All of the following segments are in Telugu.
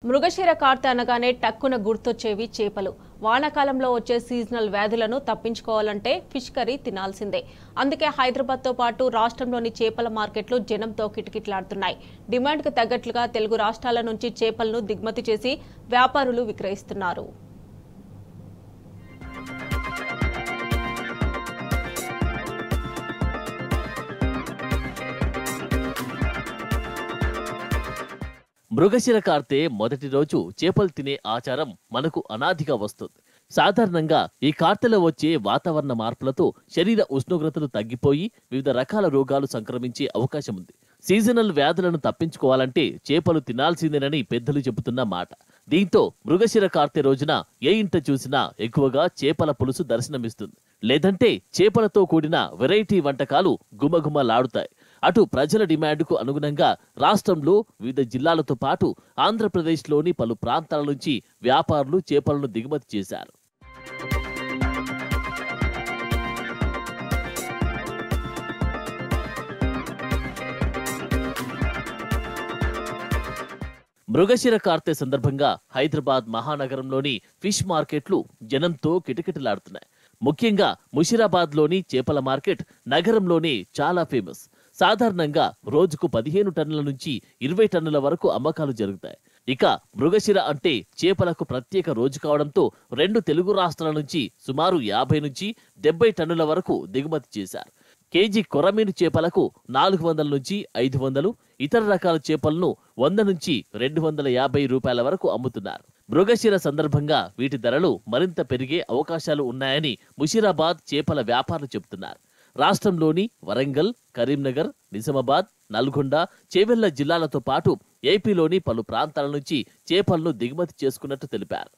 మృగశిర కార్తె అనగానే టక్కున గుర్తొచ్చేవి చేపలు. వానాకాలంలో వచ్చే సీజనల్ వ్యాధులను తప్పించుకోవాలంటే ఫిష్ కర్రీ తినాల్సిందే. అందుకే హైదరాబాద్తో పాటు రాష్ట్రంలోని చేపల మార్కెట్లు జనంతో కిటకిటలాడుతున్నాయి. డిమాండ్కు తగ్గట్లుగా తెలుగు రాష్ట్రాల నుంచి చేపలను దిగుమతి చేసి వ్యాపారులు విక్రయిస్తున్నారు. మృగశిర కార్తె మొదటి రోజు చేపలు తినే ఆచారం మనకు అనాదిగా వస్తుంది. సాధారణంగా ఈ కార్తెలో వచ్చే వాతావరణ మార్పులతో శరీర ఉష్ణోగ్రతలు తగ్గిపోయి వివిధ రకాల రోగాలు సంక్రమించే అవకాశం ఉంది. సీజనల్ వ్యాధులను తప్పించుకోవాలంటే చేపలు తినాల్సిందేనని పెద్దలు చెబుతున్న మాట. దీంతో మృగశిర కార్తె రోజున ఏ ఇంట చూసినా ఎక్కువగా చేపల పులుసు దర్శనమిస్తుంది. లేదంటే చేపలతో కూడిన వెరైటీ వంటకాలు గుమగుమలాడుతాయి. అటు ప్రజల డిమాండ్కు అనుగుణంగా రాష్ట్రంలో వివిధ జిల్లాలతో పాటు ఆంధ్రప్రదేశ్లోని పలు ప్రాంతాల నుంచి వ్యాపారులు చేపలను దిగుమతి చేశారు. మృగశిర కార్తె సందర్భంగా హైదరాబాద్ మహానగరంలోని ఫిష్ మార్కెట్లు జనంతో కిటకిటలాడుతున్నాయి. ముఖ్యంగా ముషిరాబాద్లోని చేపల మార్కెట్ నగరంలోనే చాలా ఫేమస్. సాధారణంగా రోజుకు 15 టన్నుల నుంచి 20 టన్నుల వరకు అమ్మకాలు జరుగుతాయి. ఇక మృగశిర అంటే చేపలకు ప్రత్యేక రోజు కావడంతో 2 తెలుగు రాష్ట్రాల నుంచి సుమారు 50 నుంచి 70 టన్నుల వరకు దిగుమతి చేశారు. కేజీ కొర్రమీను చేపలకు 400 నుంచి 500, ఇతర రకాల చేపలను 100 నుంచి 250 రూపాయల వరకు అమ్ముతున్నారు. మృగశిర సందర్భంగా వీటి ధరలు మరింత పెరిగే అవకాశాలు ఉన్నాయని ముషిరాబాద్ చేపల వ్యాపారులు చెబుతున్నారు. రాష్ట్రంలోని వరంగల్, కరీంనగర్, నిజామాబాద్, నల్గొండ, చేవెళ్ల జిల్లాలతో పాటు ఏపీలోని పలు ప్రాంతాల నుంచి చేపలను దిగుమతి చేసుకున్నట్టు తెలిపారు.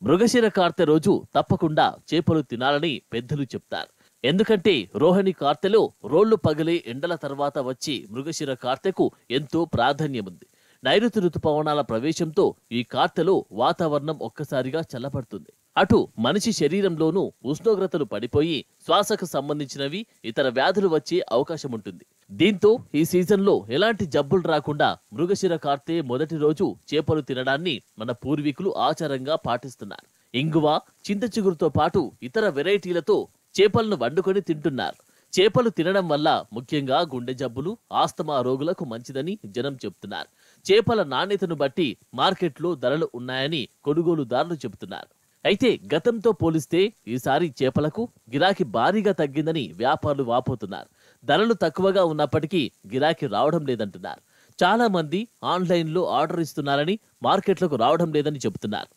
మృగశిర కార్తె రోజు తప్పకుండా చేపలు తినాలని పెద్దలు చెప్తారు. ఎందుకంటే రోహిణి కార్తెలో రోళ్లు పగిలే ఎండల తర్వాత వచ్చి మృగశిర కార్తెకు ఎంతో ప్రాధాన్యముంది. నైరుతి ఋతుపవనాల ప్రవేశంతో ఈ కార్తెలో వాతావరణం ఒక్కసారిగా చల్లబడుతుంది. అటు మనిషి శరీరంలోనూ ఉష్ణోగ్రతలు పడిపోయి శ్వాసకు సంబంధించినవి ఇతర వ్యాధులు వచ్చే అవకాశం ఉంటుంది. దీంతో ఈ సీజన్లో ఎలాంటి జబ్బులు రాకుండా మృగశిర కార్తె మొదటి రోజు చేపలు తినడాన్ని మన పూర్వీకులు ఆచారంగా పాటిస్తున్నారు. ఇంగువ, చింత చిగురుతో పాటు ఇతర వెరైటీలతో చేపలను వండుకొని తింటున్నారు. చేపలు తినడం వల్ల ముఖ్యంగా గుండె జబ్బులు, ఆస్తమా రోగులకు మంచిదని జనం చెబుతున్నారు. చేపల నాణ్యతను బట్టి మార్కెట్లో ధరలు ఉన్నాయని కొనుగోలుదారులు చెబుతున్నారు. అయితే గతంతో పోలిస్తే ఈసారి చేపలకు గిరాకీ భారీగా తగ్గిందని వ్యాపారులు వాపోతున్నారు. ధరలు తక్కువగా ఉన్నప్పటికీ గిరాకీ రావడం లేదంటున్నారు. చాలా మంది ఆన్లైన్లో ఆర్డర్ ఇస్తున్నారని మార్కెట్లకు రావడం లేదని చెబుతున్నారు.